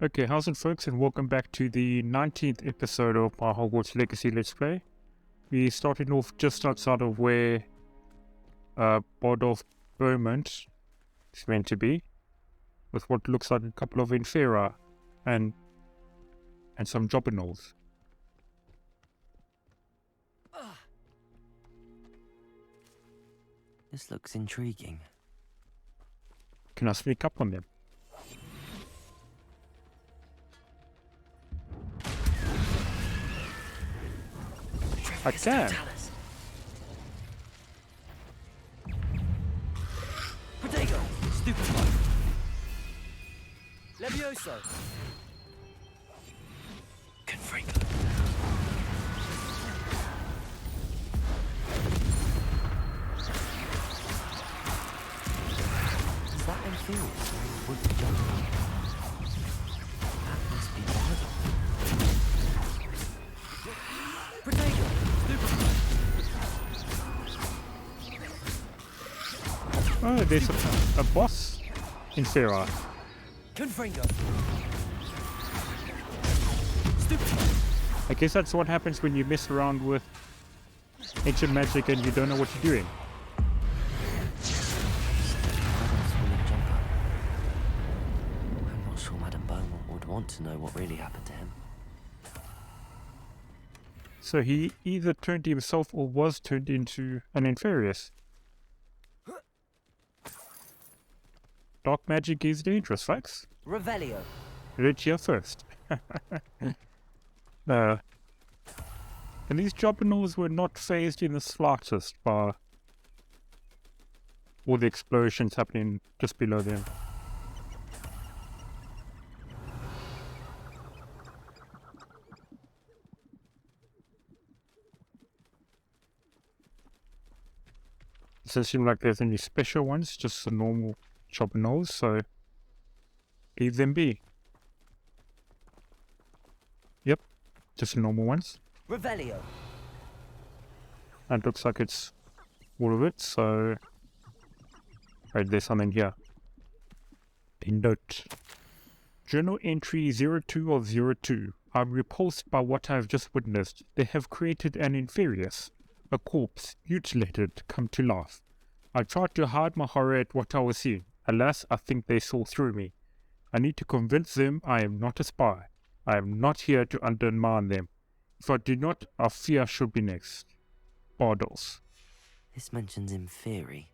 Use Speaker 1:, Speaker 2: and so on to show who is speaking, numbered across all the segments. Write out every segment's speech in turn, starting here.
Speaker 1: Okay, how's it folks, and welcome back to the 19th episode of our Hogwarts Legacy Let's Play. We started off just outside of where Bardolph Beaumont is meant to be, with what looks like a couple of Infera and some Jobberknolls.
Speaker 2: This looks intriguing.
Speaker 1: Can I sneak up on them? I can!
Speaker 2: Protego! Stupefy! Levioso! Confringo! Is that Amphibious or would be done? That must be Bardolph. Protego! Stupefy!
Speaker 1: Oh, there's a boss Infera.
Speaker 2: Confringo! Stupefy!
Speaker 1: I guess that's what happens when you mess around with ancient magic and you don't know what you're doing.
Speaker 2: I'm not sure Madame Beaumont would want to know what really happened to him.
Speaker 1: So he either turned himself or was turned into an Inferius. Dark magic is dangerous, folks.
Speaker 2: Revelio.
Speaker 1: Heard it here first. And these Jobberknolls were not phased in the slightest by all the explosions happening just below them. It doesn't seem like there's any special ones, just the normal Jobberknolls, so leave them be. Yep, just the normal ones.
Speaker 2: Revelio.
Speaker 1: And looks like it's all of it, so... Right, there's something here. A note. Journal entry 02 of 02. I'm repulsed by what I've just witnessed. They have created an Inferius. A corpse, mutilated, come to life. I tried to hide my horror at what I was seeing. Alas, I think they saw through me. I need to convince them I am not a spy. I am not here to undermine them. If I do not, I fear I should be next. Bardolph.
Speaker 2: This mentions Inferi,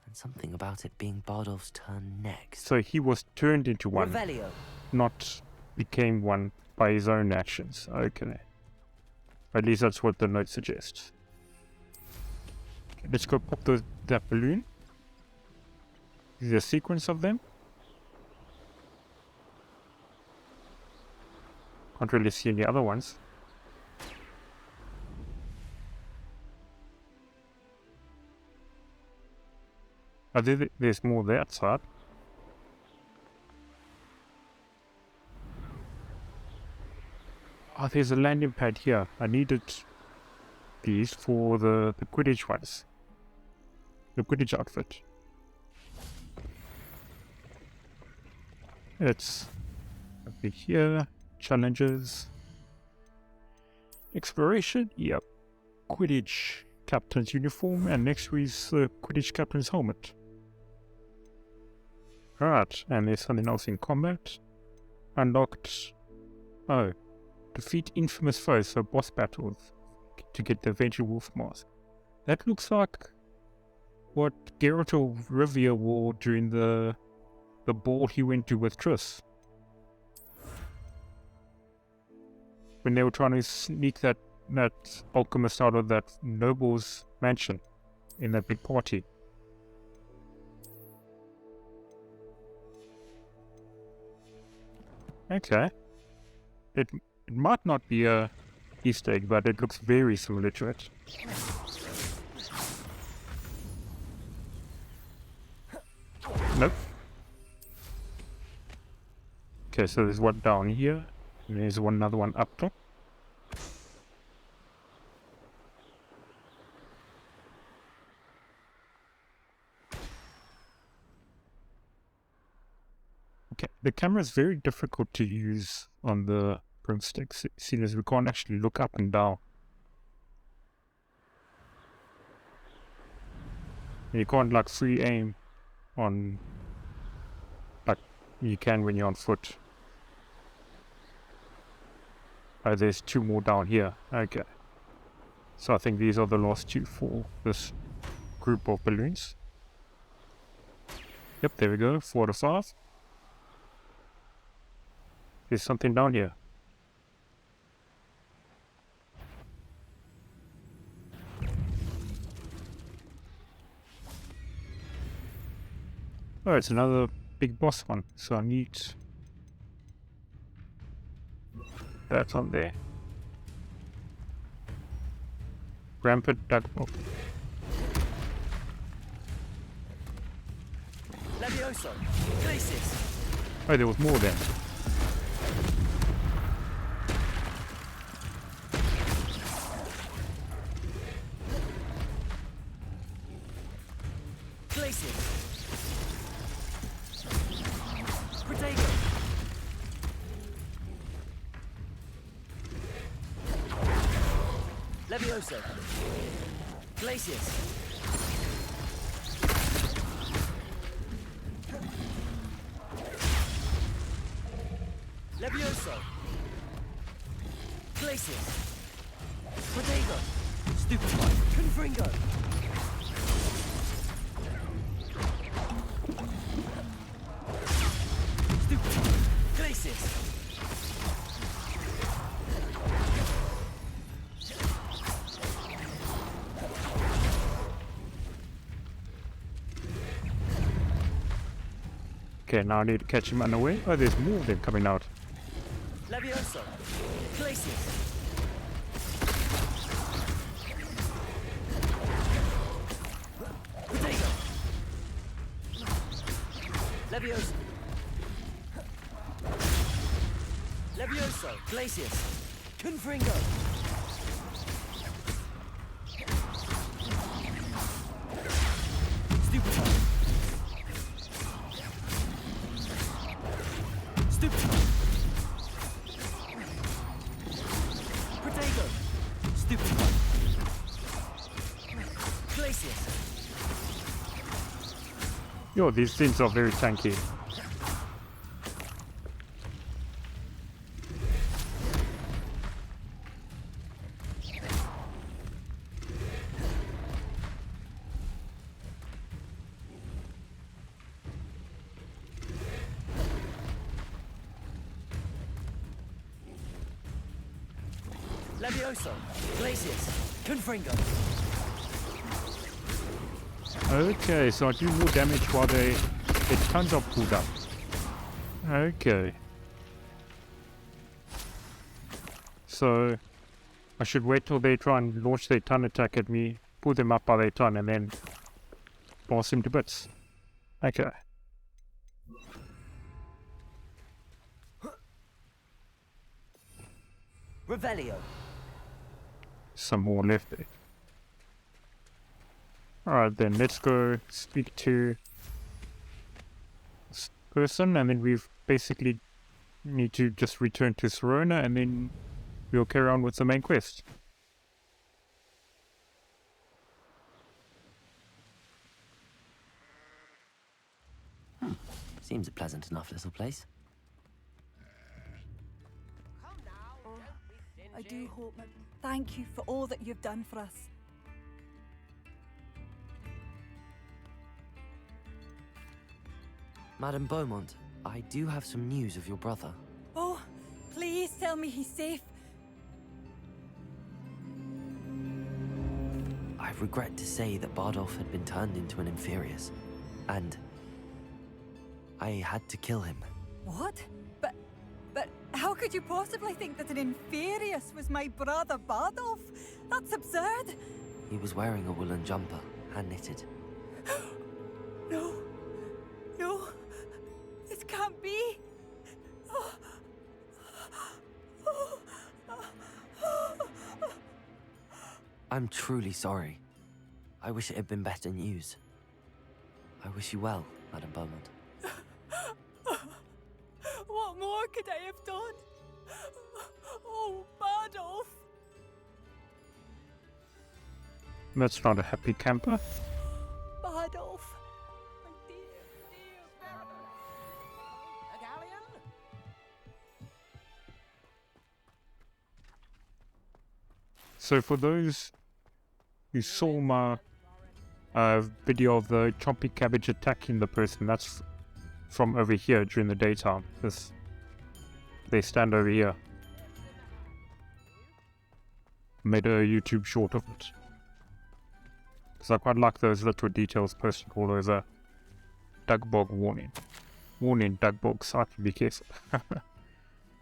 Speaker 2: and something about it being Bardolph's turn next.
Speaker 1: So he was turned into one,
Speaker 2: Revelio.
Speaker 1: not became one by his own actions. Okay. At least that's what the note suggests. Okay, let's go pop that balloon. Is there a sequence of them? Can't really see any other ones. Oh, there's more there outside. Oh, there's a landing pad here. I needed these for the Quidditch ones. The Quidditch outfit. It's over here. Challenges. Exploration. Yep. Quidditch captain's uniform, and next is the Quidditch captain's helmet. Right, and there's something else in combat. Unlocked. Oh. Defeat infamous foes, so boss battles, to get the Avenger Wolf mask. That looks like what Geralt of Rivia wore during the ball he went to with Triss. When they were trying to sneak that alchemist out of that noble's mansion in that big party. Okay. It might not be a Easter egg, but it looks very similar to it. Nope. Okay, so there's one down here, and there's another one up top. Okay, The camera is very difficult to use on the broomsticks, seeing as we can't actually look up and down. And you can't like free aim on like you can when you're on foot. Oh, there's 2 more down here. Okay. So I think these are the last 2 for this group of balloons. Yep, there we go. 4 to 5. There's something down here. Oh, it's another big boss one. So I need that on there. Rampant Dugbog.
Speaker 2: Levioso! Glacis!
Speaker 1: Oh, there was more then.
Speaker 2: Glacis! Protego! Levioso! Glacis! Levioso! Glacis! Protego! Stupefy! Confringo! Stupefy! Glacis!
Speaker 1: Okay, now I need to catch him unaware. Oh, there's more of them coming out.
Speaker 2: Levioso! Glacis! Protego! Levioso! Levioso! Glacis! Confringo! Stupefy! Stupefy! Protego! Stupefy! Glacis!
Speaker 1: Yo, these things are very tanky.
Speaker 2: Levioso! Glacis! Confringo!
Speaker 1: Okay, so I do more damage while their tons are pulled up. Okay. So I should wait till they try and launch their ton attack at me, pull them up by their ton, and then boss them to bits. Okay.
Speaker 2: Revelio!
Speaker 1: Some more left there. Alright then, let's go speak to this person, and then we've basically need to just return to Sirona, and then we'll carry on with the main quest.
Speaker 2: Seems a pleasant enough little place.
Speaker 3: I do hope that. Thank you for all that you've done for us.
Speaker 2: Madame Beaumont, I do have some news of your brother.
Speaker 3: Oh, please tell me he's safe.
Speaker 2: I regret to say that Bardolph had been turned into an Inferius, and I had to kill him.
Speaker 3: What? But how could you possibly think that an Inferius was my brother Bardolph? That's absurd.
Speaker 2: He was wearing a woolen jumper, hand-knitted.
Speaker 3: No. No. This can't be.
Speaker 2: I'm truly sorry. I wish it had been better news. I wish you well, Madame Beaumont.
Speaker 3: What more could I have done? Oh, Bardolph!
Speaker 1: That's not a happy camper.
Speaker 3: Bardolph! My dear, dear Bardolph!
Speaker 4: A galleon?
Speaker 1: So for those who saw my video of the chompy cabbage attacking the person, that's from over here during the daytime. They stand over here. Made a YouTube short of it. Because I quite like those little details posted all over. Dugbog warning. Warning, Dugbog, site, be careful.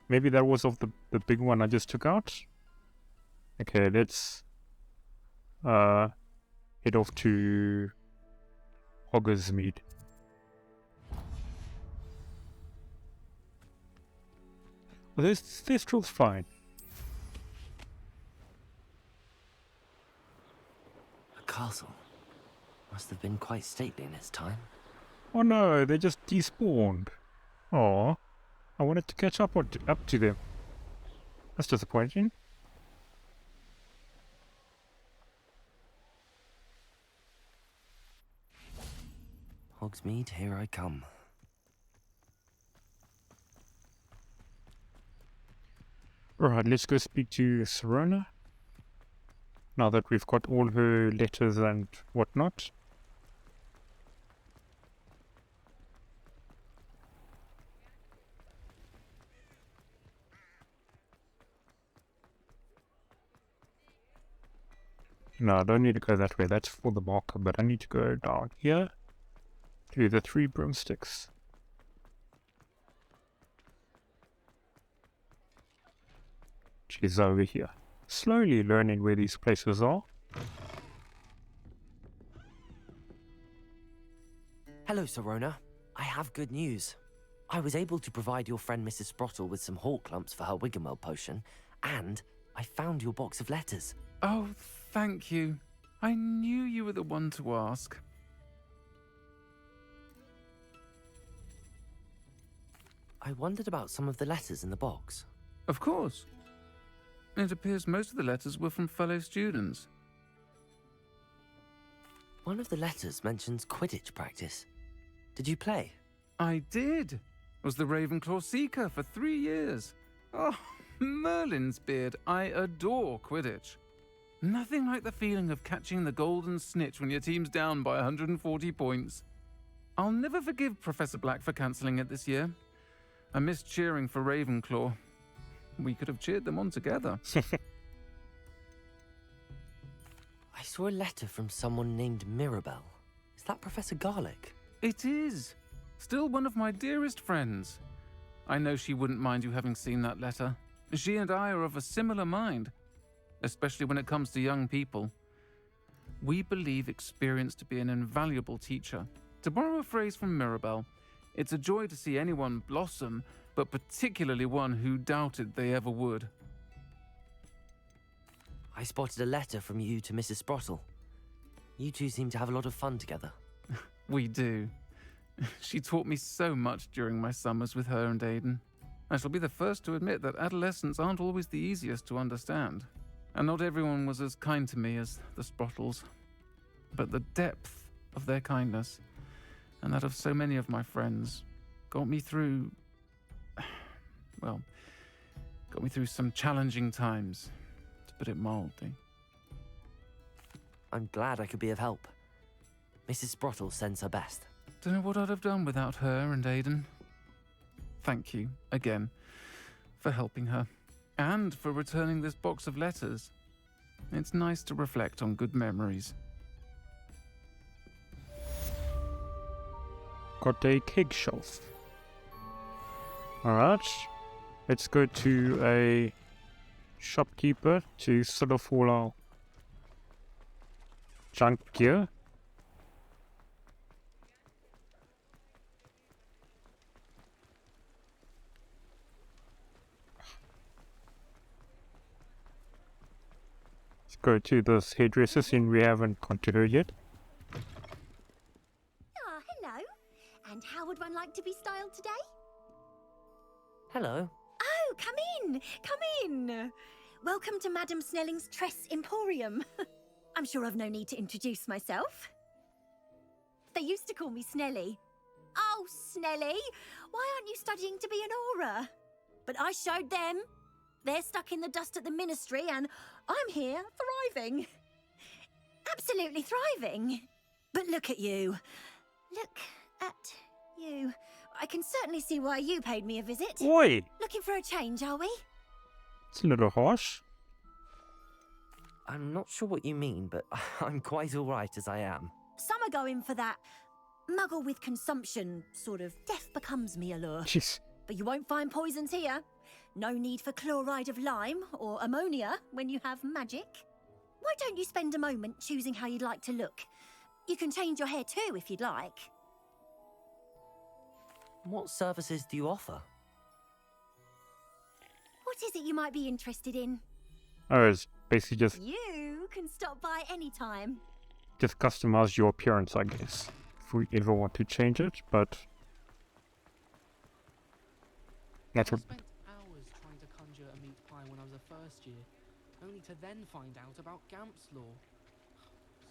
Speaker 1: Maybe that was of the big one I just took out. Okay, let's head off to Hoggersmeade. Well, this Thestrals fine.
Speaker 2: A castle. Must have been quite stately in its time.
Speaker 1: Oh no, they just despawned. Aw, I wanted to catch up to them. That's disappointing.
Speaker 2: Hogsmeade, here I come.
Speaker 1: Right, let's go speak to Sirona. Now that we've got all her letters and whatnot. No, I don't need to go that way. That's for the marker, but I need to go down here to the 3 broomsticks. She's over here. Slowly learning where these places are.
Speaker 2: Hello, Sirona. I have good news. I was able to provide your friend Mrs. Sprottle with some hawk lumps for her Wiggenweld potion, and I found your box of letters.
Speaker 5: Oh, thank you. I knew you were the one to ask.
Speaker 2: I wondered about some of the letters in the box.
Speaker 5: Of course. It appears most of the letters were from fellow students.
Speaker 2: One of the letters mentions Quidditch practice. Did you play?
Speaker 5: I did. Was the Ravenclaw Seeker for 3 years. Oh, Merlin's beard. I adore Quidditch. Nothing like the feeling of catching the golden snitch when your team's down by 140 points. I'll never forgive Professor Black for cancelling it this year. I missed cheering for Ravenclaw. We could have cheered them on together.
Speaker 2: I saw a letter from someone named Mirabelle. Is that Professor Garlick?
Speaker 5: It is. Still one of my dearest friends. I know she wouldn't mind you having seen that letter. She and I are of a similar mind, especially when it comes to young people. We believe experience to be an invaluable teacher. To borrow a phrase from Mirabelle, it's a joy to see anyone blossom, but particularly one who doubted they ever would.
Speaker 2: I spotted a letter from you to Mrs. Sprottle. You two seem to have a lot of fun together.
Speaker 5: We do. She taught me so much during my summers with her and Aiden. I shall be the first to admit that adolescents aren't always the easiest to understand. And not everyone was as kind to me as the Sprottles. But the depth of their kindness, and that of so many of my friends, got me through some challenging times, to put it mildly.
Speaker 2: I'm glad I could be of help. Mrs. Sprottle sends her best.
Speaker 5: Don't know what I'd have done without her and Aiden. Thank you, again, for helping her, and for returning this box of letters. It's nice to reflect on good memories.
Speaker 1: Got a keg shelf. Alright. Let's go to a shopkeeper to sell off all our junk gear. Let's go to this hairdresser since we haven't gone to her yet.
Speaker 6: Ah, hello. And how would one like to be styled today?
Speaker 2: Hello.
Speaker 6: Oh, come in, come in. Welcome to Madame Snelling's Tress Emporium. I'm sure I've no need to introduce myself. They used to call me Snelly. Oh, Snelly, why aren't you studying to be an aura? But I showed them. They're stuck in the dust at the ministry, and I'm here, thriving. Absolutely thriving. But look at you. Look at you. I can certainly see why you paid me a visit.
Speaker 1: Oi!
Speaker 6: Looking for a change, are we?
Speaker 1: It's a little harsh.
Speaker 2: I'm not sure what you mean, but I'm quite all right as I am.
Speaker 6: Some are going for that muggle with consumption, sort of death becomes me allure.
Speaker 1: Jeez.
Speaker 6: But you won't find poisons here. No need for chloride of lime or ammonia when you have magic. Why don't you spend a moment choosing how you'd like to look? You can change your hair too if you'd like.
Speaker 2: What services do you offer?
Speaker 6: What is it you might be interested in?
Speaker 1: Oh, it's basically
Speaker 6: You can stop by anytime.
Speaker 1: just customize your appearance, I guess. If we ever want to change it, but that's
Speaker 7: I
Speaker 1: what.
Speaker 7: spent hours trying to conjure a meat pie when I was a first year, only to then find out about Gamp's law.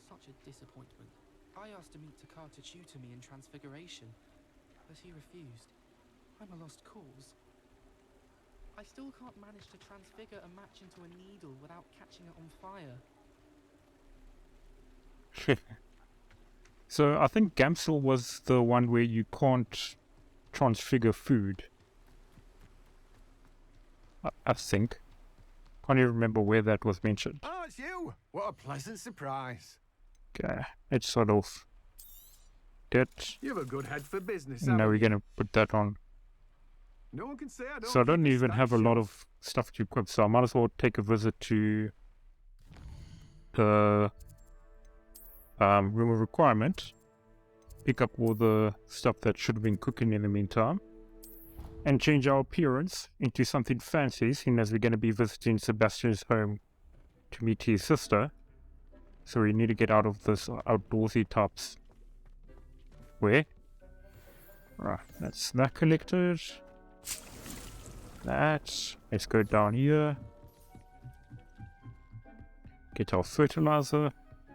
Speaker 7: Such a disappointment. I asked Amit Takar to tutor me in Transfiguration, but he refused. I'm a lost cause. I still can't manage to transfigure a match into a needle without catching it on fire.
Speaker 1: So I think Gamsel was the one where you can't transfigure food. I think. Can't even remember where that was mentioned.
Speaker 8: Oh, it's you! What a pleasant surprise.
Speaker 1: Okay, let's sort of that.
Speaker 8: You have a good head for business,
Speaker 1: Now
Speaker 8: haven't
Speaker 1: we're
Speaker 8: you?
Speaker 1: gonna put that on.
Speaker 8: No one can say I don't.
Speaker 1: So I don't
Speaker 8: keep a
Speaker 1: even
Speaker 8: stack
Speaker 1: have a lot
Speaker 8: shelf.
Speaker 1: of stuff to equip, so I might as well take a visit to the room of requirement, pick up all the stuff that should have been cooking in the meantime, and change our appearance into something fancy, seeing as we're going to be visiting Sebastian's home to meet his sister. So we need to get out of this outdoorsy types. Where? Right, that's that collected. That. Let's go down here. Get our fertilizer.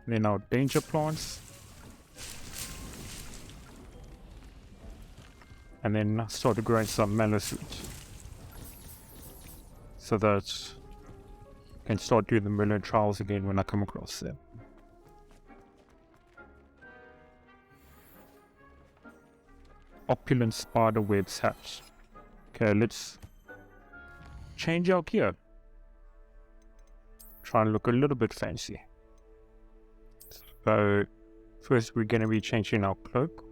Speaker 1: Then our danger plants. And then start growing some mallow-sweet. So that I can start doing the melon trials again when I come across them. Opulent spider webs hatch. Okay, let's change our gear. Try and look a little bit fancy. So, first we're going to be changing our cloak.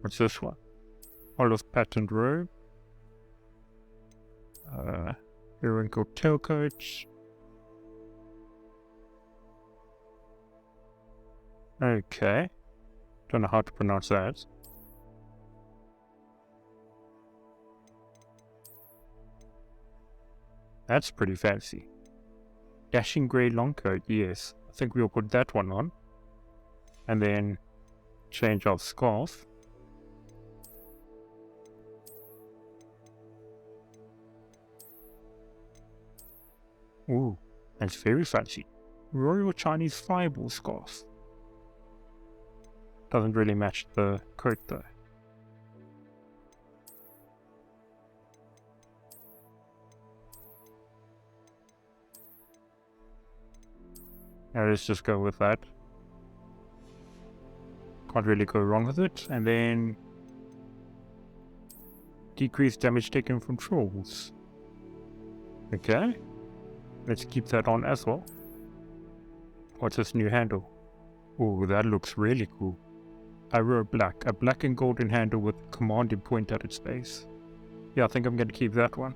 Speaker 1: What's this one? Olive patterned robe. Wrinkled tailcoat. Okay. Don't know how to pronounce that. That's pretty fancy. Dashing grey long coat, yes. I think we'll put that one on. And then change our scarf. Ooh, that's very fancy. Royal Chinese fireball scarf. Doesn't really match the coat though. Now let's just go with that. Can't really go wrong with it. And then decrease damage taken from trolls. Okay. Let's keep that on as well. What's this new handle? Oh, that looks really cool. Arrow black. A black and golden handle with commanding point at its base. Yeah, I think I'm going to keep that one.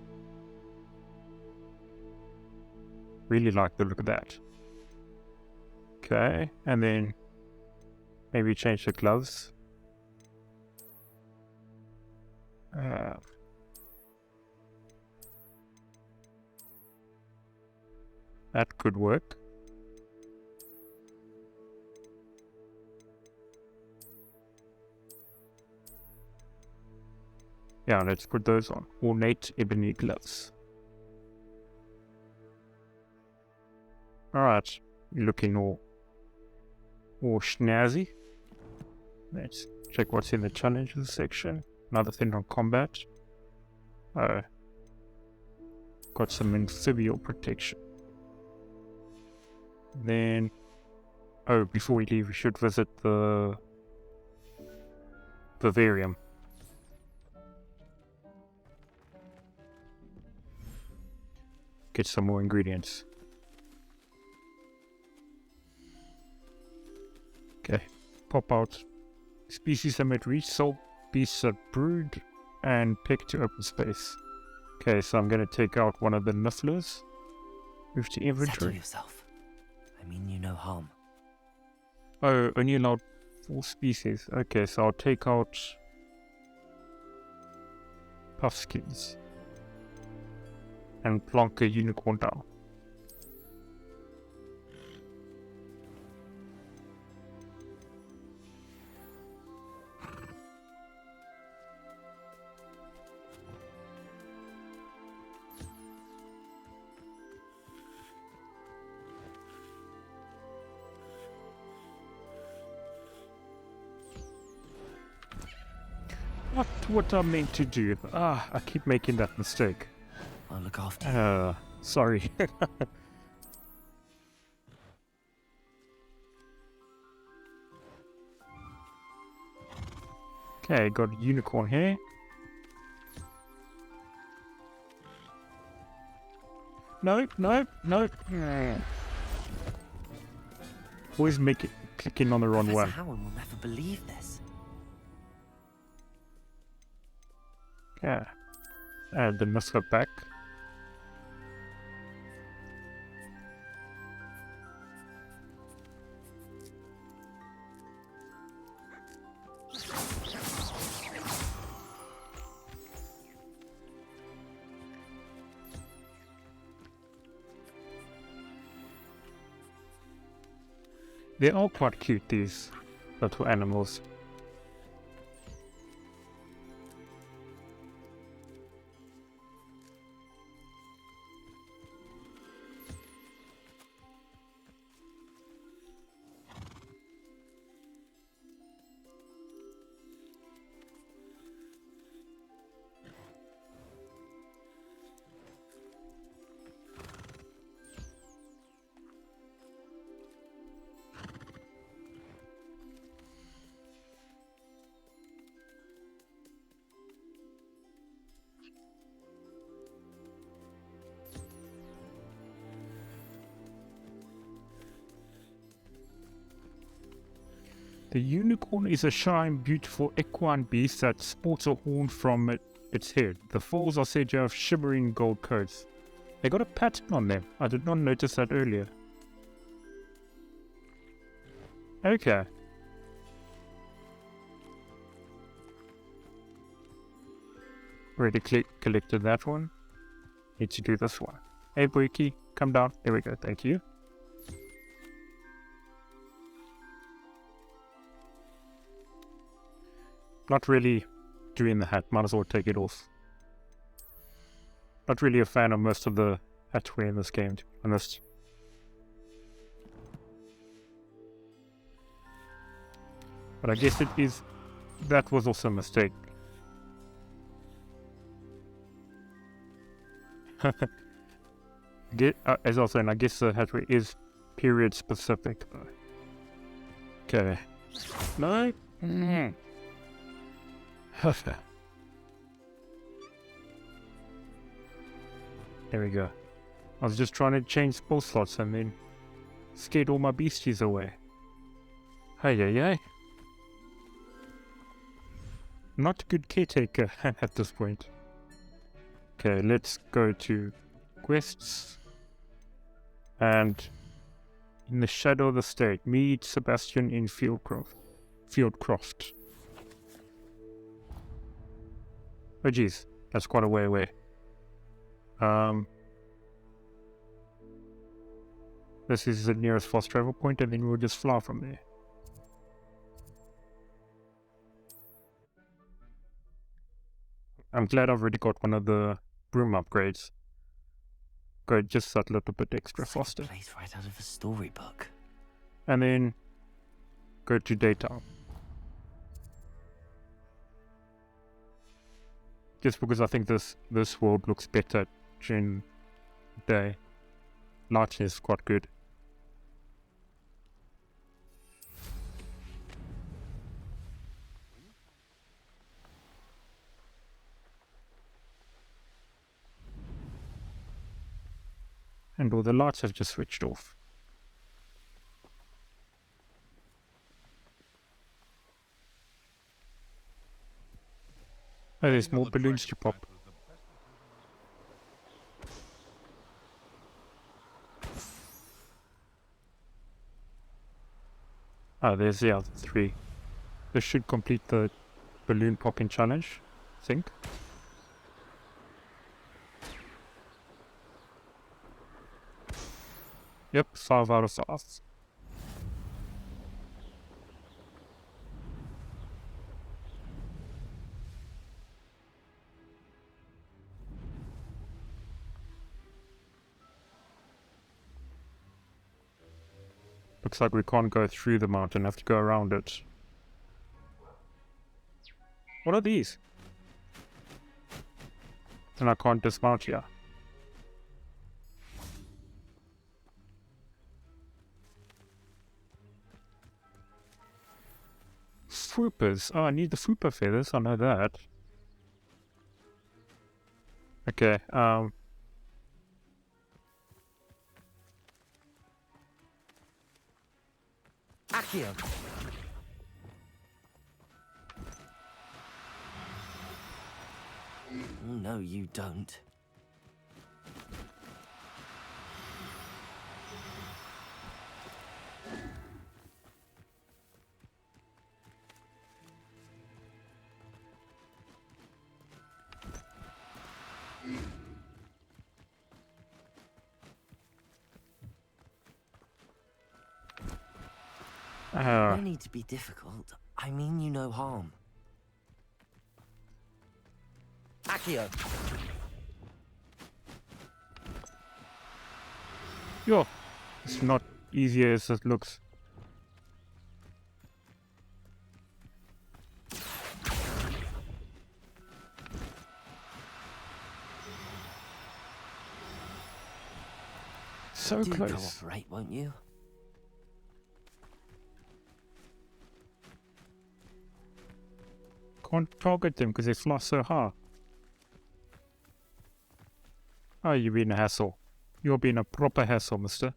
Speaker 1: Really like the look of that. Okay, and then maybe change the gloves. That could work. Yeah, let's put those on. Ornate ebony gloves. Alright, looking all snazzy. Let's check what's in the challenges section. Another thing on combat. Oh. Got some amphibial protection. Then, oh, before we leave, we should visit the vivarium. Get some more ingredients. Okay, pop out. Species that might reach, salt beasts that brood, and pick to open space. Okay, so I'm gonna take out one of the nifflers. Move to
Speaker 2: Settle
Speaker 1: inventory.
Speaker 2: yourself. I mean you no harm.
Speaker 1: Oh, only allowed 4 species. Okay, so I'll take out puffskins and plonk a unicorn down. Not what I meant to do. Ah, I keep making that mistake.
Speaker 2: I'll look after you.
Speaker 1: Sorry. Okay, got a unicorn here. Nope. Always make it clicking on the wrong
Speaker 2: Professor
Speaker 1: one.
Speaker 2: Howard will never believe this.
Speaker 1: Yeah. Add the muscle back. They're all quite cute, these little animals. The unicorn is a shy and beautiful equine beast that sports a horn from its head. The foals are said to have shimmering gold coats. They got a pattern on them. I did not notice that earlier. Okay. Already collected that one. Need to do this one. Hey, Breaky, come down. There we go. Thank you. Not really doing the hat. Might as well take it off. Not really a fan of most of the hatwear in this game, to be honest. But I guess it is... That was also a mistake. As I was saying, I guess the hatwear is period specific. Okay. No? There we go. I was just trying to change spell slots and then scared all my beasties away. Hey. Not a good caretaker at this point. Okay, let's go to quests. And in the shadow of the state, meet Sebastian in Feldcroft. Oh geez, that's quite a way away. This is the nearest fast travel point, and then we'll just fly from there. I'm glad I've already got one of the broom upgrades. Go just that little bit extra
Speaker 2: It's like a
Speaker 1: faster.
Speaker 2: place right out of a storybook.
Speaker 1: And then go to daytime. Just because I think this world looks better during day. Lighting is quite good. And all the lights have just switched off. Oh, there's more balloons to pop. Oh, there's the other 3. This should complete the balloon popping challenge, I think. Yep, 5 out of 5. Looks like we can't go through the mountain, have to go around it. What are these? And I can't dismount here. Fwoopers. Oh, I need the Fwooper feathers, I know that. Okay,
Speaker 2: Accio! Oh, no, you don't. No need to be difficult. I mean you no harm. Accio!
Speaker 1: yo, it's not easy as it looks. So
Speaker 2: Do
Speaker 1: close.
Speaker 2: cooperate, won't you?
Speaker 1: Can't target them because they fly so high. Oh, you're being a hassle. You're being a proper hassle, mister.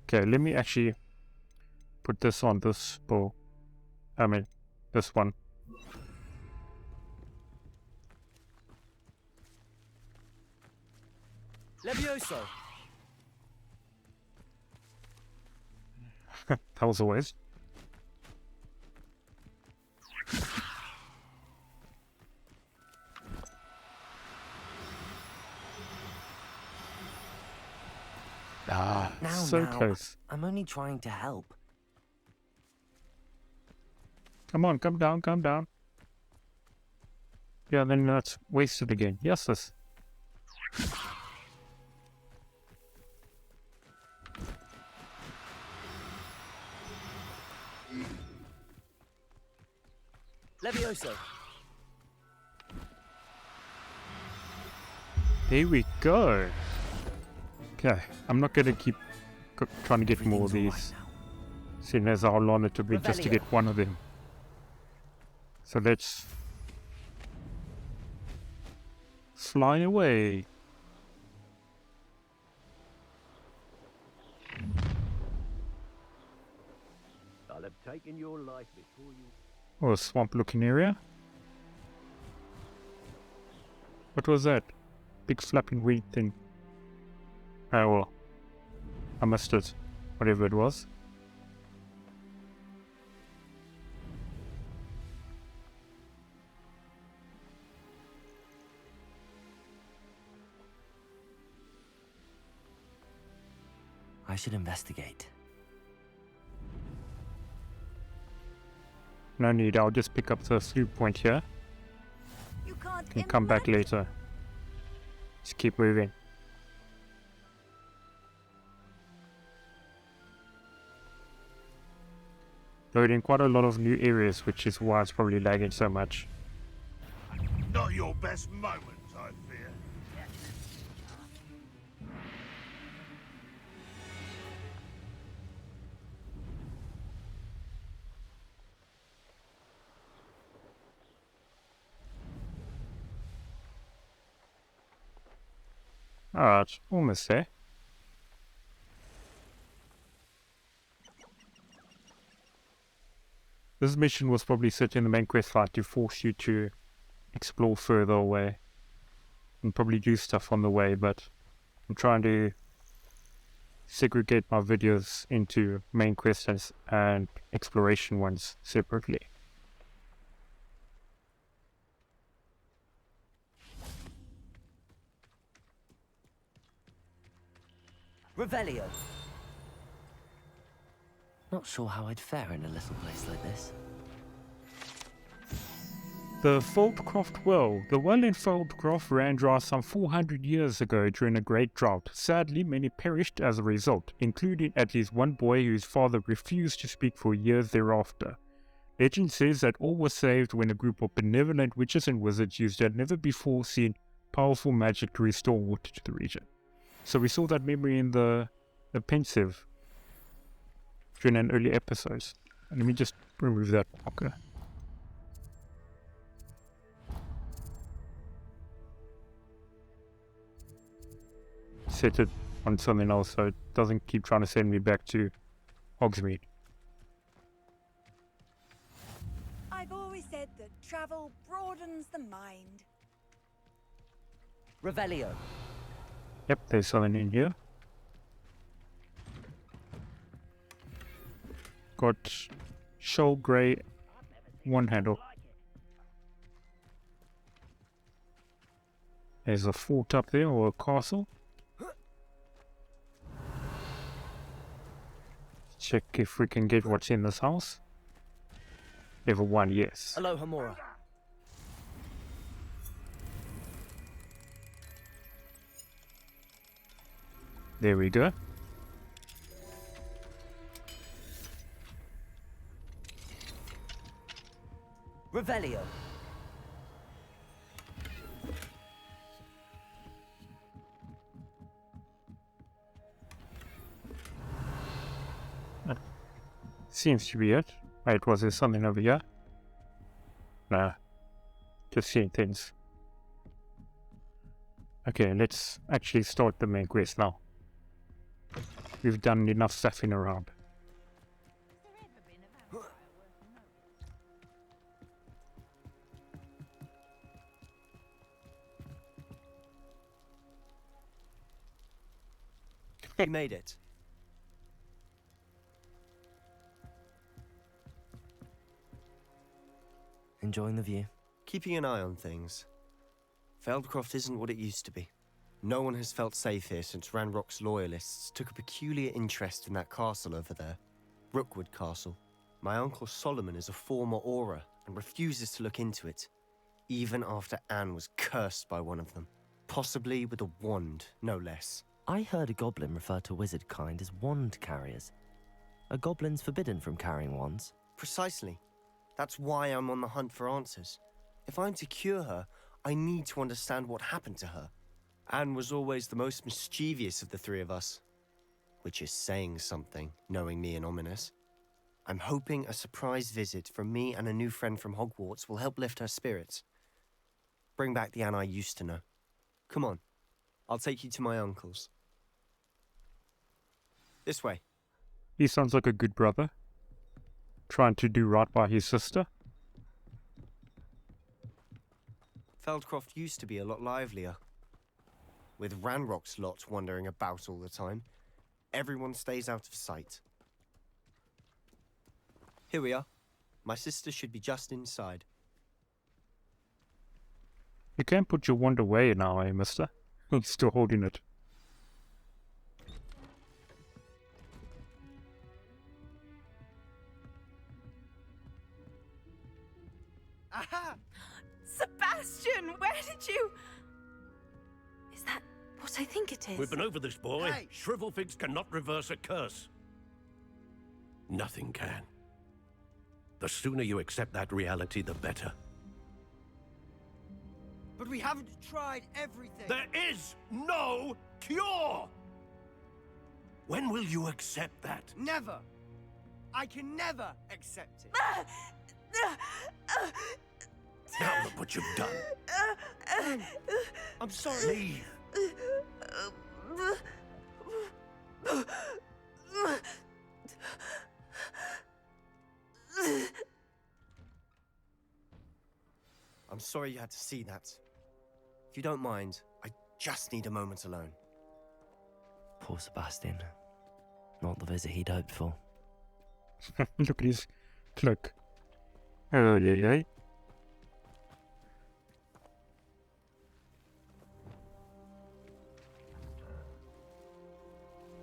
Speaker 1: Okay, let me actually put this on this bow. I mean, this one.
Speaker 2: Levioso!
Speaker 1: That was a waste. Ah, so close.
Speaker 2: I'm only trying to help.
Speaker 1: Come on, come down, come down. Yeah, then that's wasted again. Yes, this.
Speaker 2: Levioso!
Speaker 1: There we go. Okay, I'm not gonna keep trying to get more of
Speaker 2: Everything's
Speaker 1: these.
Speaker 2: all right now.
Speaker 1: Seeing as how long it took me just to
Speaker 2: Revelio.
Speaker 1: get one of them. So let's fly away.
Speaker 9: I'll have taken your life before you.
Speaker 1: Oh, a swamp looking area. What was that? Big flapping wing thing. Oh well. I missed it. Whatever it was.
Speaker 2: I should investigate.
Speaker 1: No need, I'll just pick up the flute point here
Speaker 3: You can't
Speaker 1: and come back
Speaker 3: imagine-
Speaker 1: later. Just keep moving. Loading quite a lot of new areas, which is why it's probably lagging so much.
Speaker 10: Not your best moment, I fear.
Speaker 1: Alright, almost there. This mission was probably set in the main quest line to force you to explore further away and probably do stuff on the way, but I'm trying to segregate my videos into main quests and exploration ones separately.
Speaker 2: Revelio. Not sure how I'd fare in a little place like this.
Speaker 1: The Feldcroft well. The well in Feldcroft ran dry some 400 years ago during a great drought. Sadly, many perished as a result, including at least one boy whose father refused to speak for years thereafter. Legend says that all was saved when a group of benevolent witches and wizards used their never-before-seen powerful magic to restore water to the region. So we saw that memory in the pensive during an early episode. Let me just remove that marker. Set it on something else so it doesn't keep trying to send me back to Hogsmeade.
Speaker 3: I've always said that travel broadens the mind.
Speaker 2: Revelio.
Speaker 1: Yep, there's something in here. Got shell grey one handle. There's a fort up there, or a castle. Check if we can get what's in this house. Level 1, yes.
Speaker 2: Aloha Mora.
Speaker 1: There we go.
Speaker 2: Revelio.
Speaker 1: Seems to be it. Wait, was there something over here? Nah. Just seeing things. Okay, let's actually start the main quest now. We've done enough stuffing around.
Speaker 11: You made it.
Speaker 2: Enjoying the view.
Speaker 11: Keeping an eye on things. Feldcroft isn't what it used to be. No one has felt safe here since Ranrock's loyalists took a peculiar interest in that castle over there. Rookwood Castle. My uncle Solomon is a former Auror and refuses to look into it, even after Anne was cursed by one of them. Possibly with a wand, no less.
Speaker 2: I heard a goblin refer to wizard kind as wand carriers. Are goblins forbidden from carrying wands?
Speaker 11: Precisely. That's why I'm on the hunt for answers. If I'm to cure her, I need to understand what happened to her. Anne was always the most mischievous of the three of us. Which is saying something, knowing me and Ominous. I'm hoping a surprise visit from me and a new friend from Hogwarts will help lift her spirits. Bring back the Anne I used to know. Come on, I'll take you to my uncle's. This way.
Speaker 1: He sounds like a good brother. Trying to do right by his sister.
Speaker 11: Feldcroft used to be a lot livelier. With Ranrock's lot wandering about all the time, everyone stays out of sight. Here we are. My sister should be just inside.
Speaker 1: You can't put your wand away now, eh, mister? I'm still holding it.
Speaker 12: Sebastian, where did you... Is that what I think it is?
Speaker 9: We've been over this, boy.
Speaker 4: Hey.
Speaker 9: Shrivelfigs cannot reverse a curse. Nothing can. The sooner you accept that reality, the better.
Speaker 4: But we haven't tried everything.
Speaker 9: There is no cure! When will you accept that?
Speaker 4: Never. I can never accept it.
Speaker 9: Now look what you've done.
Speaker 4: I'm sorry.
Speaker 9: Leave.
Speaker 11: I'm sorry you had to see that. If you don't mind, I just need a moment alone.
Speaker 2: Poor Sebastian. Not the visit he'd hoped for.
Speaker 1: Look at his cloak. Oh, yeah.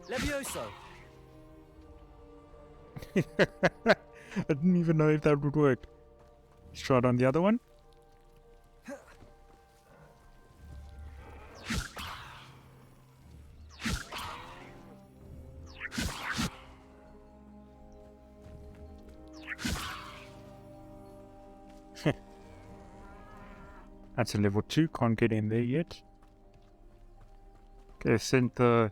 Speaker 2: Levioso!
Speaker 1: I didn't even know if that would work. Let's try it on the other one. That's a level 2, can't get in there yet. Okay, send the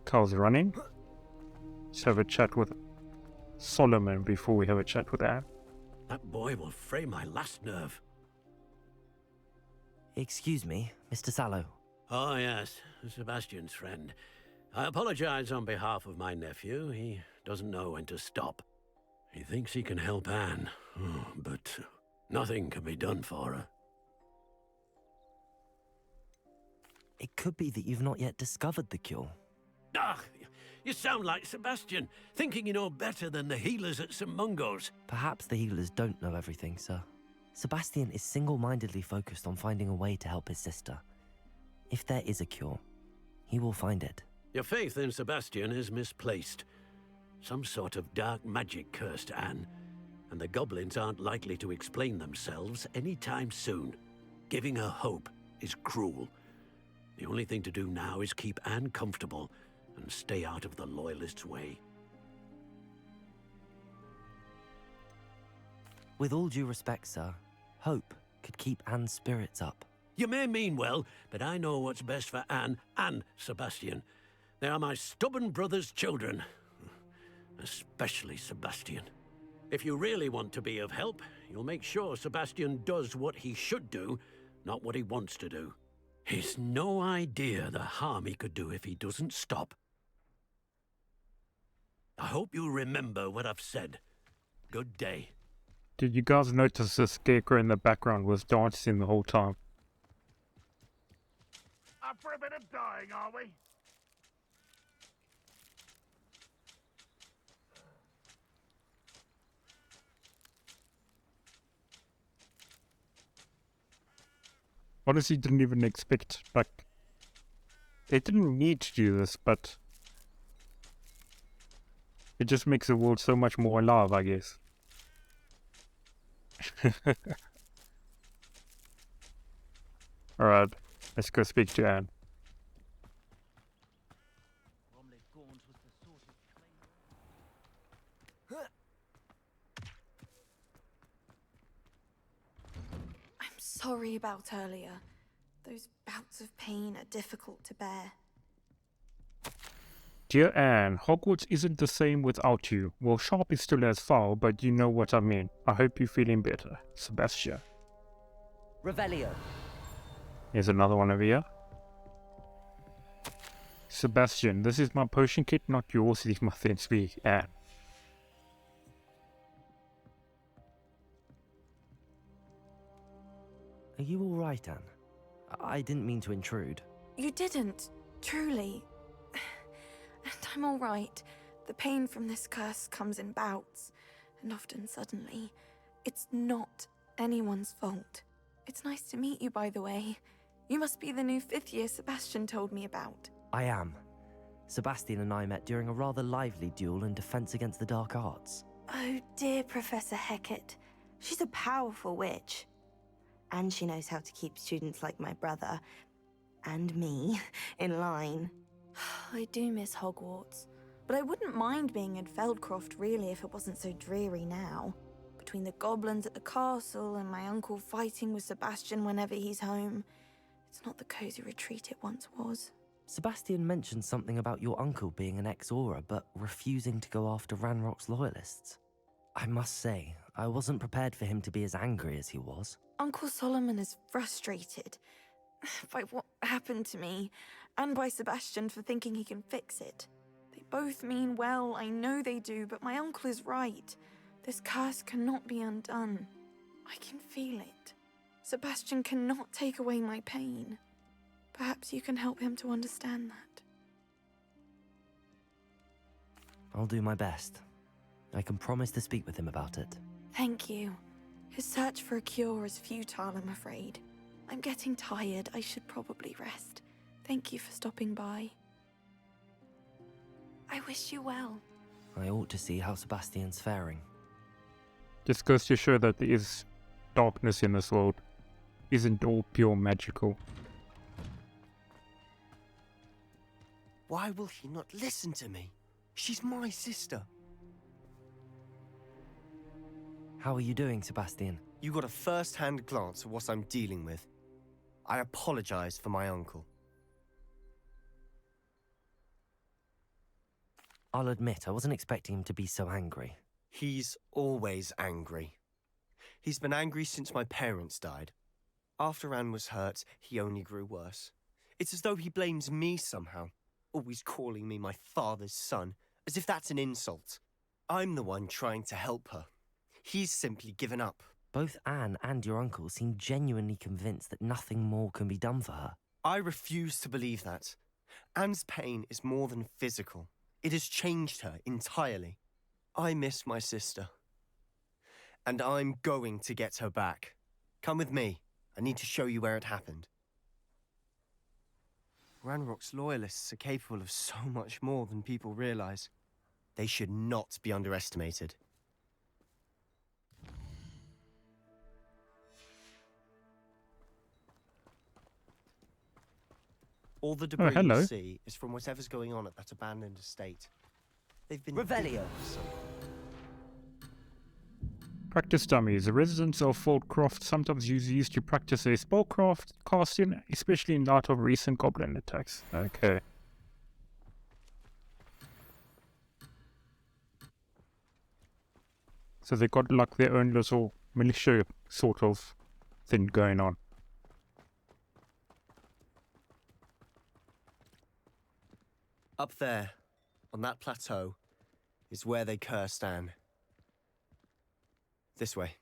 Speaker 1: Carl's running. Let's have a chat with Solomon before we have a chat with Anne.
Speaker 9: That boy will fray my last nerve.
Speaker 2: Excuse me, Mr. Sallow.
Speaker 9: Oh, yes, Sebastian's friend. I apologize on behalf of my nephew. He doesn't know when to stop. He thinks he can help Anne, but nothing can be done for her.
Speaker 2: It could be that you've not yet discovered the cure.
Speaker 9: Ah, you sound like Sebastian, thinking you know better than the healers at St. Mungo's.
Speaker 2: Perhaps the healers don't know everything, sir. Sebastian is single-mindedly focused on finding a way to help his sister. If there is a cure, he will find it.
Speaker 9: Your faith in Sebastian is misplaced. Some sort of dark magic cursed Anne, and the goblins aren't likely to explain themselves anytime soon. Giving her hope is cruel. The only thing to do now is keep Anne comfortable and stay out of the Loyalists' way.
Speaker 2: With all due respect, sir, hope could keep Anne's spirits up.
Speaker 9: You may mean well, but I know what's best for Anne and Sebastian. They are my stubborn brother's children. Especially Sebastian. If you really want to be of help, you'll make sure Sebastian does what he should do, not what he wants to do. He's no idea the harm he could do if he doesn't stop. I hope you remember what I've said. Good day.
Speaker 1: Did you guys notice the scarecrow in the background was dancing the whole time?
Speaker 10: Up for a bit of dying, are we?
Speaker 1: Honestly, didn't even expect, like, they didn't need to do this, but it just makes the world so much more alive, I guess. Alright, let's go speak to Anne.
Speaker 12: Sorry about earlier. Those bouts of pain are difficult to bear.
Speaker 1: Dear Anne, Hogwarts isn't the same without you. Well, Sharp is still as foul, but you know what I mean. I hope you're feeling better. Sebastian.
Speaker 2: Revelio.
Speaker 1: Here's another one over here. Sebastian, this is my potion kit, not yours. Leave my things be, Anne.
Speaker 2: Are you all right, Anne? I didn't mean to intrude.
Speaker 12: You didn't, truly. And I'm all right. The pain from this curse comes in bouts, and often suddenly. It's not anyone's fault. It's nice to meet you, by the way. You must be the new 5th year Sebastian told me about.
Speaker 2: I am. Sebastian and I met during a rather lively duel in defense against the dark arts.
Speaker 12: Oh dear, Professor Hecat. She's a powerful witch. And she knows how to keep students like my brother, and me, in line. I do miss Hogwarts, but I wouldn't mind being in Feldcroft really if it wasn't so dreary now. Between the goblins at the castle and my uncle fighting with Sebastian whenever he's home, it's not the cozy retreat it once was.
Speaker 2: Sebastian mentioned something about your uncle being an ex-Auror, but refusing to go after Ranrock's loyalists. I must say, I wasn't prepared for him to be as angry as he was.
Speaker 12: Uncle Solomon is frustrated by what happened to me, and by Sebastian for thinking he can fix it. They both mean well, I know they do, but my uncle is right. This curse cannot be undone. I can feel it. Sebastian cannot take away my pain. Perhaps you can help him to understand that.
Speaker 2: I'll do my best. I can promise to speak with him about it.
Speaker 12: Thank you. His search for a cure is futile, I'm afraid. I'm getting tired. I should probably rest. Thank you for stopping by. I wish you well.
Speaker 2: I ought to see how Sebastian's faring.
Speaker 1: Just goes to show that there is darkness in this world. Isn't all pure magical.
Speaker 11: Why will he not listen to me? She's my sister.
Speaker 2: How are you doing, Sebastian?
Speaker 11: You got a first-hand glance at what I'm dealing with. I apologize for my uncle.
Speaker 2: I'll admit, I wasn't expecting him to be so angry.
Speaker 11: He's always angry. He's been angry since my parents died. After Anne was hurt, he only grew worse. It's as though he blames me somehow, always calling me my father's son, as if that's an insult. I'm the one trying to help her. He's simply given up.
Speaker 2: Both Anne and your uncle seem genuinely convinced that nothing more can be done for her.
Speaker 11: I refuse to believe that. Anne's pain is more than physical. It has changed her entirely. I miss my sister. And I'm going to get her back. Come with me. I need to show you where it happened. Ranrock's loyalists are capable of so much more than people realize. They should not be underestimated. All the debris you see is from whatever's going on at that abandoned estate. They've been...
Speaker 2: Revelio!
Speaker 1: Practice dummies. The residents of Feldcroft sometimes use these to practice their spellcraft casting, especially in light of recent goblin attacks. Okay. So they got like their own little militia sort of thing going on.
Speaker 11: Up there, on that plateau, is where they cursed Anne. This way.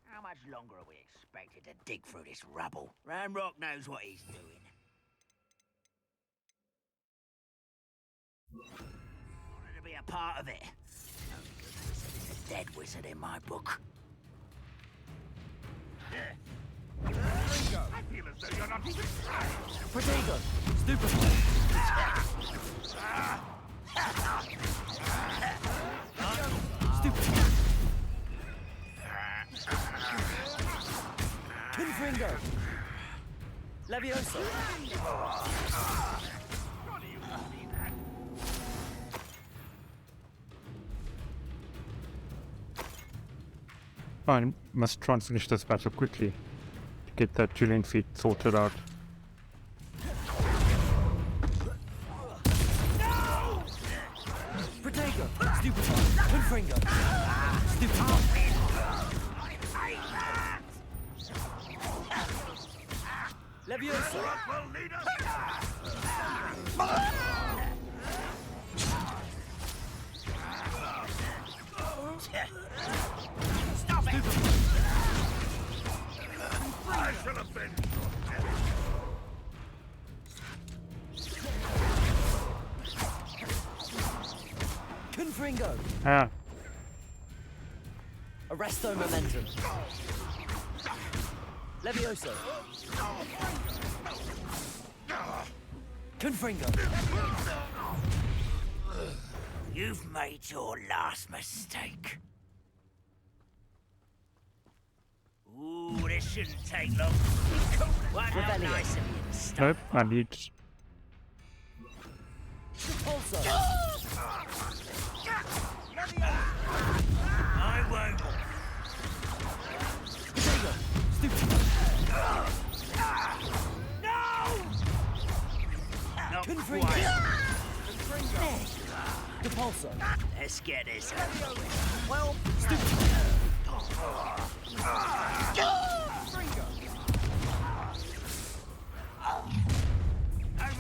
Speaker 10: How much longer are we expected to dig through this rubble? Ranrock knows what he's doing. Wanted to be a part of it. Only good wizard is a dead wizard in my book. I feel as though you're not
Speaker 2: Protego! Stupefy! Stupefy! Confringo! Levioso!
Speaker 1: Fine, must try and finish this battle quickly to get that Julian feat sorted out.
Speaker 2: Protego! Stupefy! Confringo! Stupefy! Levioso!
Speaker 10: Stop it! I should have been.
Speaker 2: Confringo!
Speaker 1: Ah,
Speaker 2: Arresto momentum. Levioso. Confringo.
Speaker 10: You've made your last mistake. Ooh, this shouldn't take long. What how nice of you to stop.
Speaker 1: Nope, I need...
Speaker 2: Repulsor.
Speaker 10: I won't.
Speaker 2: Potato. Stupid.
Speaker 10: No! Not
Speaker 2: Confringo.
Speaker 10: quite.
Speaker 2: Repulsor.
Speaker 10: Let's get this over with.
Speaker 2: Well, stupid.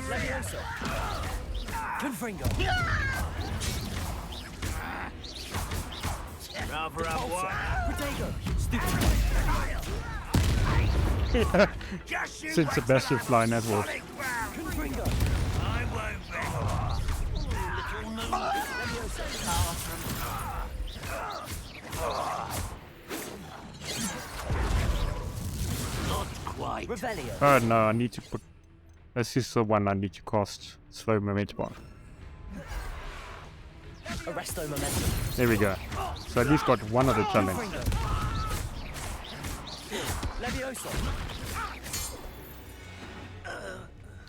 Speaker 2: Levioso. Confringo.
Speaker 10: Rather up what?
Speaker 2: Potato. Stupid.
Speaker 10: Just you
Speaker 1: Since
Speaker 10: wait
Speaker 1: Sebastian
Speaker 10: till I'm
Speaker 1: flying as well.
Speaker 10: solid ground.
Speaker 2: Confringo.
Speaker 10: I won't bend.
Speaker 2: Little move. Levioso.
Speaker 10: Not quite.
Speaker 2: Revelio.
Speaker 1: Oh no, I need to put... This is the one I need to cast. Slow momentum on.
Speaker 2: Arresto momentum.
Speaker 1: There we go. So at least got one of the challenge.
Speaker 2: Levioso.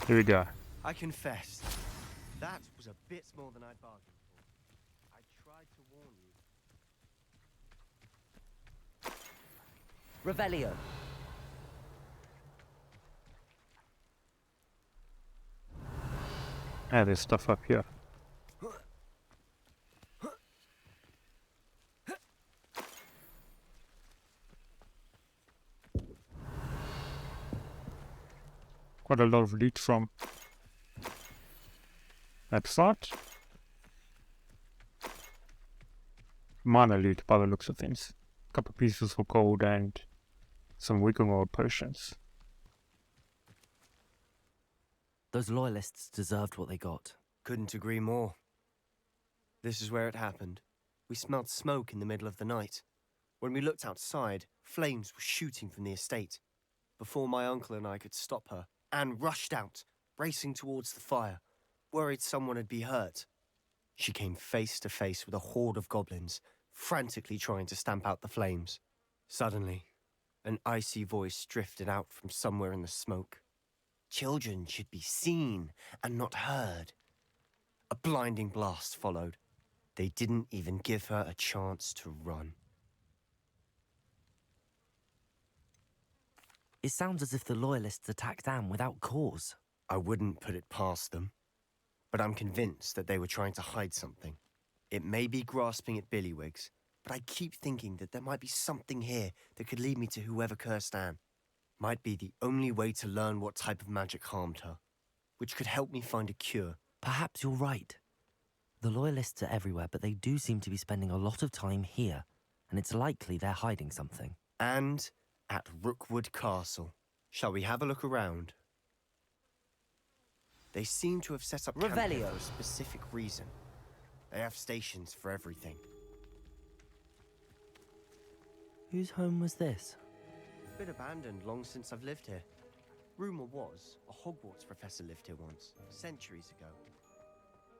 Speaker 1: Here we go.
Speaker 11: I confess, that was a bit more than I'd bargained for. I tried to warn you.
Speaker 2: Revelio.
Speaker 1: Ah, there's stuff up here. Quite a lot of loot from that site. Minor loot by the looks of things. A couple of pieces of gold and some Wiggle potions.
Speaker 2: Those loyalists deserved what they got.
Speaker 11: Couldn't agree more. This is where it happened. We smelled smoke in the middle of the night. When we looked outside, flames were shooting from the estate. Before my uncle and I could stop her, Anne rushed out, racing towards the fire, worried someone had been hurt. She came face to face with a horde of goblins, frantically trying to stamp out the flames. Suddenly, an icy voice drifted out from somewhere in the smoke. Children should be seen and not heard. A blinding blast followed. They didn't even give her a chance to run.
Speaker 2: It sounds as if the loyalists attacked Anne without cause.
Speaker 11: I wouldn't put it past them, but I'm convinced that they were trying to hide something. It may be grasping at Billywigs, but I keep thinking that there might be something here that could lead me to whoever cursed Anne. Might be the only way to learn what type of magic harmed her, which could help me find a cure.
Speaker 2: Perhaps you're right. The loyalists are everywhere, but they do seem to be spending a lot of time here, and it's likely they're hiding something.
Speaker 11: And at Rookwood Castle. Shall we have a look around? They seem to have set up camp here for a specific reason. They have stations for everything.
Speaker 2: Whose home was this?
Speaker 11: Been abandoned long since I've lived here. Rumour was a Hogwarts professor lived here once, centuries ago.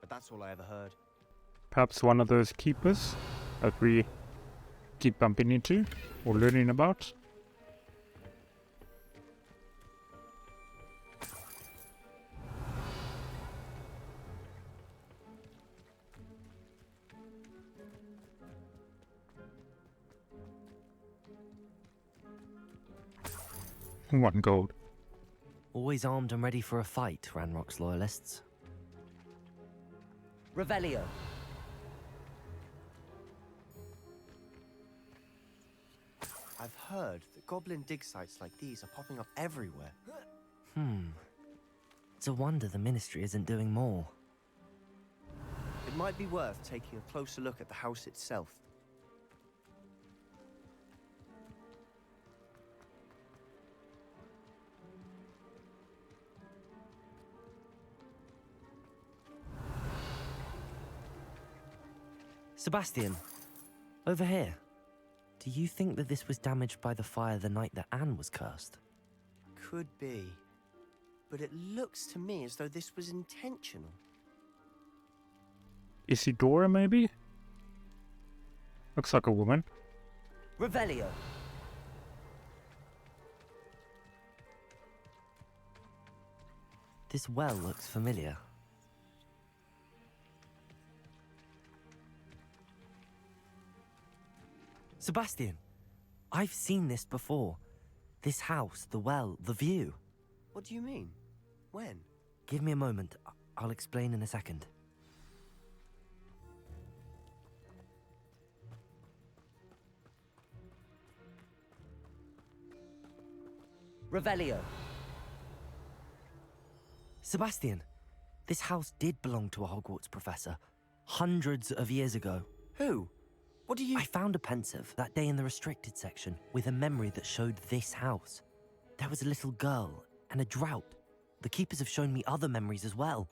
Speaker 11: But that's all I ever heard.
Speaker 1: Perhaps one of those keepers that we keep bumping into or learning about. One gold.
Speaker 2: Always armed and ready for a fight, Ranrock's loyalists. Revelio.
Speaker 11: I've heard that goblin dig sites like these are popping up everywhere.
Speaker 2: It's a wonder the Ministry isn't doing more.
Speaker 11: It might be worth taking a closer look at the house itself.
Speaker 2: Sebastian, over here. Do you think that this was damaged by the fire the night that Anne was cursed?
Speaker 11: Could be. But it looks to me as though this was intentional.
Speaker 1: Isidora, maybe? Looks like a woman.
Speaker 2: Revelio. This well looks familiar. Sebastian, I've seen this before. This house, the well, the view.
Speaker 11: What do you mean? When?
Speaker 2: Give me a moment. I'll explain in a second. Revelio. Sebastian, this house did belong to a Hogwarts professor, hundreds of years ago.
Speaker 11: Who? What do you...
Speaker 2: I found a pensive that day in the restricted section with a memory that showed this house. There was a little girl and a drought. The keepers have shown me other memories as well.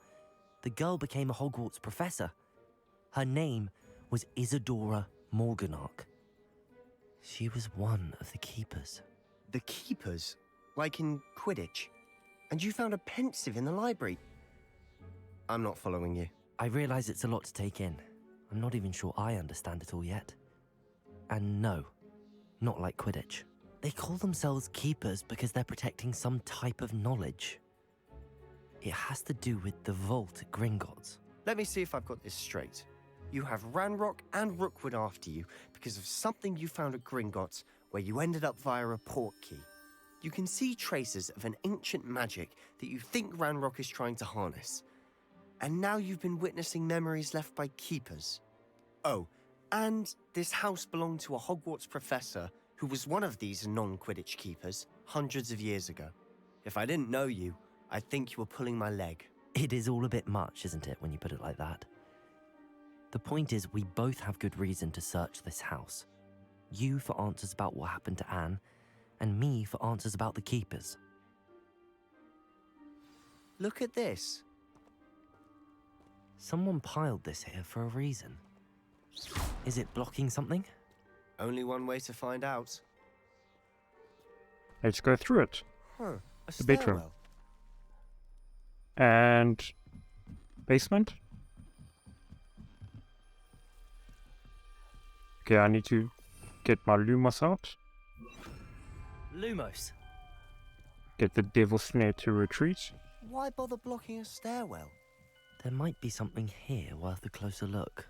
Speaker 2: The girl became a Hogwarts professor. Her name was Isidora Morganach. She was one of the keepers.
Speaker 11: The keepers? Like in Quidditch? And you found a pensive in the library? I'm not following you.
Speaker 2: I realize it's a lot to take in. I'm not even sure I understand it all yet. And no, not like Quidditch. They call themselves keepers because they're protecting some type of knowledge. It has to do with the vault at Gringotts.
Speaker 11: Let me see if I've got this straight. You have Ranrock and Rookwood after you because of something you found at Gringotts where you ended up via a port key. You can see traces of an ancient magic that you think Ranrock is trying to harness. And now you've been witnessing memories left by keepers. Oh, and this house belonged to a Hogwarts professor who was one of these non-Quidditch keepers hundreds of years ago. If I didn't know you, I'd think you were pulling my leg.
Speaker 2: It is all a bit much, isn't it, when you put it like that? The point is, we both have good reason to search this house. You for answers about what happened to Anne, and me for answers about the keepers.
Speaker 11: Look at this.
Speaker 2: Someone piled this here for a reason. Is it blocking something?
Speaker 11: Only one way to find out.
Speaker 1: Let's go through it.
Speaker 11: Huh.
Speaker 1: The bedroom. And basement. Okay, I need to get my Lumos out.
Speaker 2: Lumos.
Speaker 1: Get the Devil's Snare to retreat.
Speaker 11: Why bother blocking a stairwell?
Speaker 2: There might be something here worth a closer look.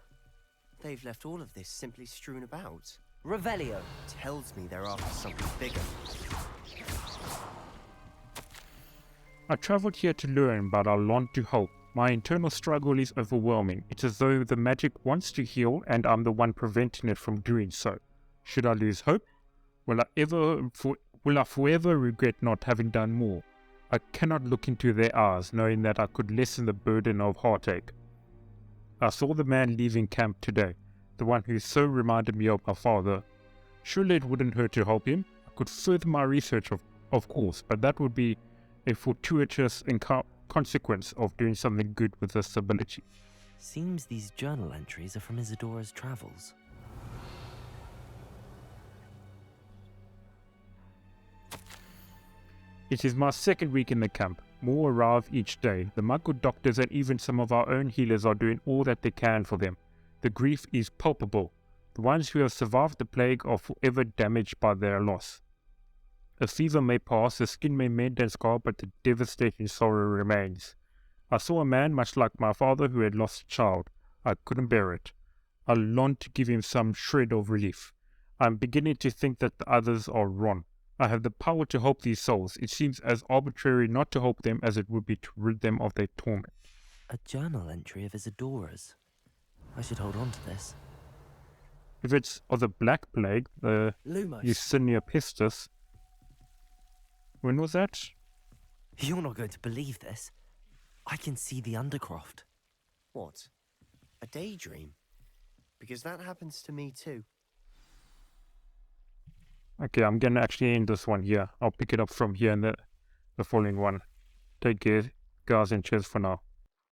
Speaker 11: They've left all of this simply strewn about.
Speaker 2: Revelio.
Speaker 11: Tells me they're after something bigger.
Speaker 1: I travelled here to learn, but I long to help. My internal struggle is overwhelming. It's as though the magic wants to heal, and I'm the one preventing it from doing so. Should I lose hope? Will I forever regret not having done more? I cannot look into their eyes, knowing that I could lessen the burden of heartache. I saw the man leaving camp today, the one who so reminded me of my father. Surely it wouldn't hurt to help him. I could further my research, of course, but that would be a fortuitous consequence of doing something good with this ability.
Speaker 2: Seems these journal entries are from Isidora's travels.
Speaker 1: It is my second week in the camp. More arrive each day. The Muggle doctors and even some of our own healers are doing all that they can for them. The grief is palpable. The ones who have survived the plague are forever damaged by their loss. A fever may pass, the skin may mend and scar, but the devastating sorrow remains. I saw a man much like my father who had lost a child. I couldn't bear it. I longed to give him some shred of relief. I am beginning to think that the others are wrong. I have the power to help these souls. It seems as arbitrary not to help them as it would be to rid them of their torment.
Speaker 2: A journal entry of Isidora's. I should hold on to this.
Speaker 1: If it's of the Black Plague, the
Speaker 2: Lumos.
Speaker 1: Yersinia Pestis. When was that?
Speaker 2: You're not going to believe this. I can see the Undercroft.
Speaker 11: What? A daydream? Because that happens to me too.
Speaker 1: Okay, I'm gonna actually end this one here. I'll pick it up from here in the following one. Take care, guys, and cheers for now.